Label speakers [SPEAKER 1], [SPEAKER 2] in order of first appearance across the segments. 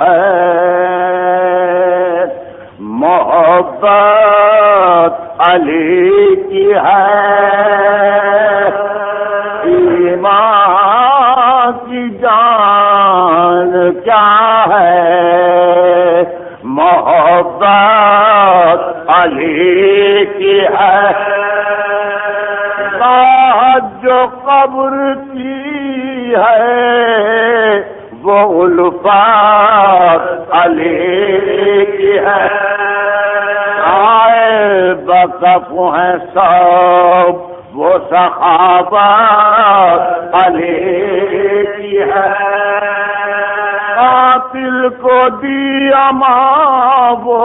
[SPEAKER 1] ہے محبت علی کی ہے ایمان کی جان کیا ہے محبت علی کی ہے بات جو قبر کی ہے وہ الفات علی کی ہے آئے بکف ہیں سب وہ صحابات علی کی ہے قاتل کو دیا ماں وہ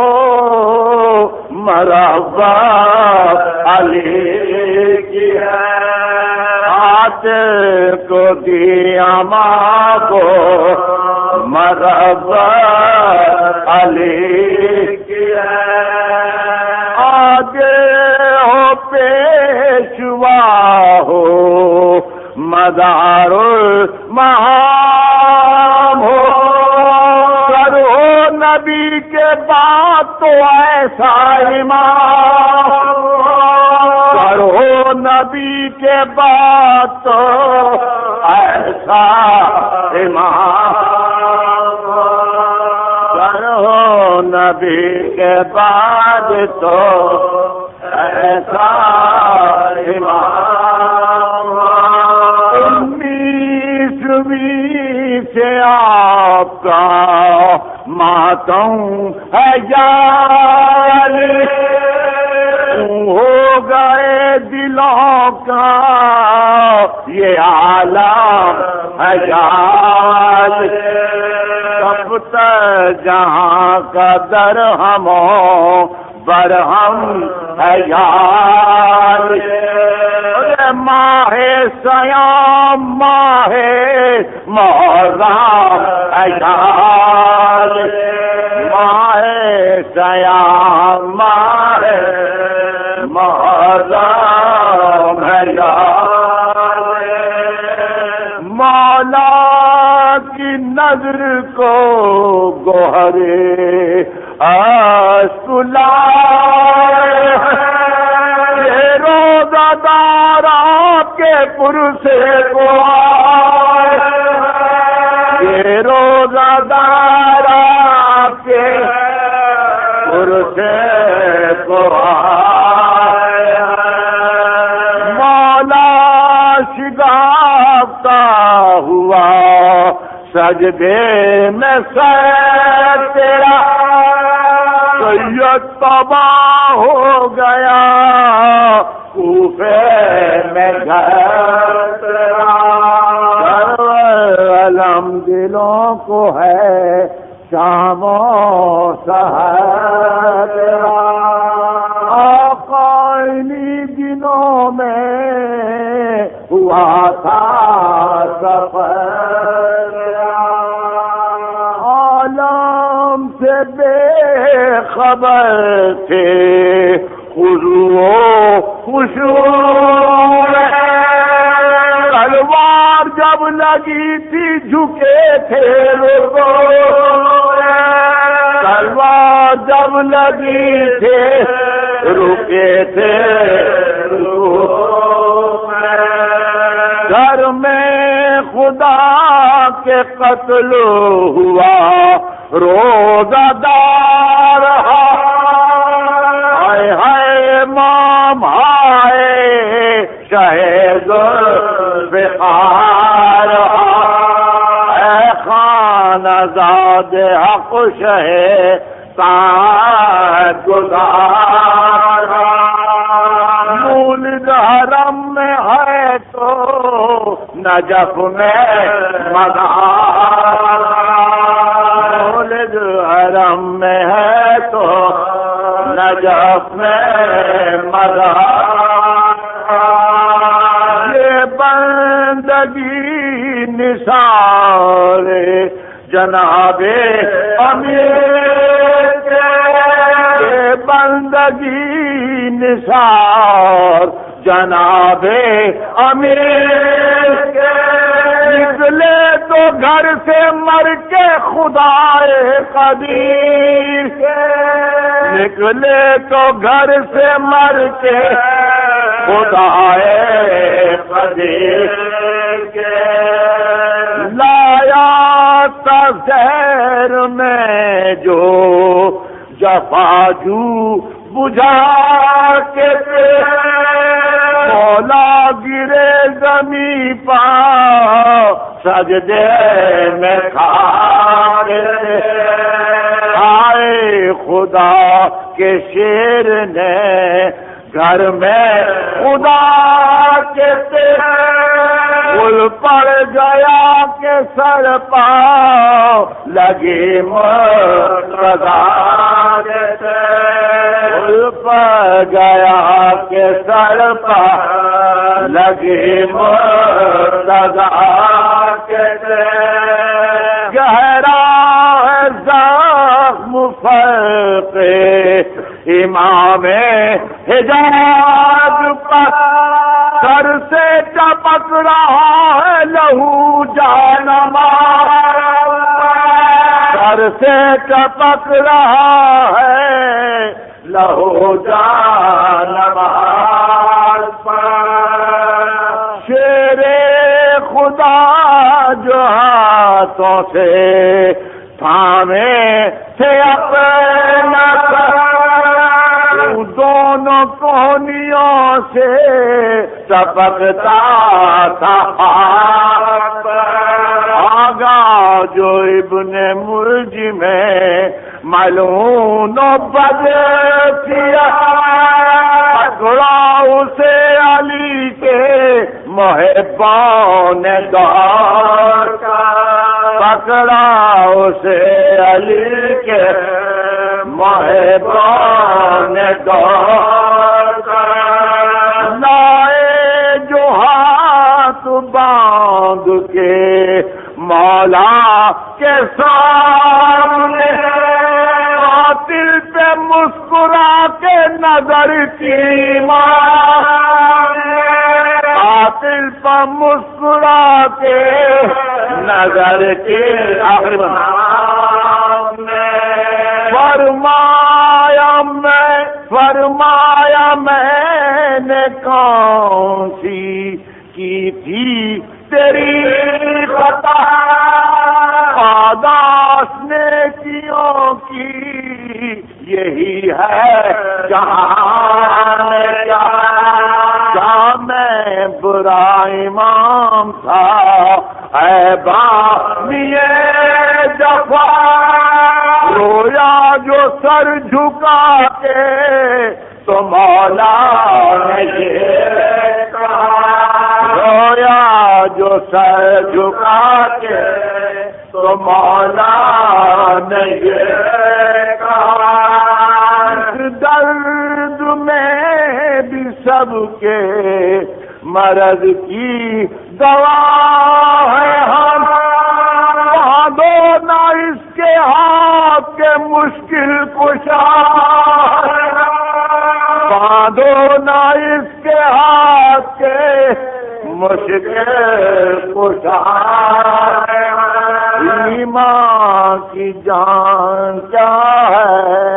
[SPEAKER 1] مرحبا علی کی ہے قاتل کو دیا ماں کو مرحبا علی کی ہے آگے ہو پیشوا ہو مدار المہام ہو کرو نبی کے بعد تو ایسا امام کرو نبی کے بعد تو ایسا امام کرو نبی کے بعد تو ایسا امام سے آپ کا ماتم ہے جاری ہو گئے دلوں کا یہ عالم ہے جاری کب تک جہاں کا درہم برہم ہے یار ماہ سیام ماہ محرم ہے یار ماہ سیام ماہ محرم ہے یار مولا کی نظر کو گوہرے یہ روزہ دار آپ کے پرسے کو یہ روزہ دار آپ کے پرسے کو مولا شگافتہ ہوا سجدے میں سر تیرا سید تباہ ہو گیا کوفے میں گھر تیرا علم دلوں کو ہے شام و سحر تیرا آقا انہی دنوں میں ہوا تھا سفر عالم سے بے خبر تھے تلوار جب لگی تھی جھکے تھے تلوار جب لگی تھی رکے تھے گھر میں خدا کے قتل ہوا روزہ دار ہائے ہائے امام ہائے شہید الفقار اے خانہ زاد حق شہید ساتھ گزار مولد حرم میں ہے تو نجف میں مزار مولد حرم میں ہے تو نجف میں مزار یہ بندگی نثار جناب امیر کے بندگی نثار جناب امیر کے، نکلے تو گھر سے مر کے خدائے قدیر کے، نکلے تو گھر سے مر کے خدائے قدیر کے، لایا تھا زہر میں جو جفاجو بجھا کے مولا گرے زمیں پا سجدے میں کھارے، آئے خدا کے شیر نے گھر میں خدا کے پھول پڑ گیا کہ سر پا لگی مرتضی کے، پھول پڑ گیا کہ سر پا لگی مرتضی کے، گہرا ہے زخم فرق امام حجاز پر، سر سے ٹپک رہا ہے لہو جانماز، سر سے ٹپک رہا ہے لہو جانماز پر، شیر خدا جو ہاتھوں سے تھامے تھے اپنا دونوں کونیوں سے ٹپکتا تھا، آگا جو ابن ملجم میں ملعون و بد کیا، پکڑا اسے علی کے محبوں نے دور کا، پکڑا اسے علی کے محبوں نے دور کا، لائے جو ہاتھ باندھ کے مولا کے سامنے، قاتل پہ مسکرا کے نظر کی مارے، قاتل پہ مسکرا کے نظر کی فرمایا میں نے کون سی کی تھی تیری خطا، پاداش نیکیوں کی یہی ہے جہان، کیا میں برا امام تھا اے بامیے جفا، رویا جو سر جھکا کے تو مولا نے یہ کہا، رویا جو سر جھکا کے تو مولا نے یہ کہا، درد میں بھی سب کے مرض کی دوا ہے ہم، دو نہ اس کے ہاتھ کے مشکل کشا، باندھو نہ اس کے ہاتھ کے مشکل کشا، ایمان کی جان کیا ہے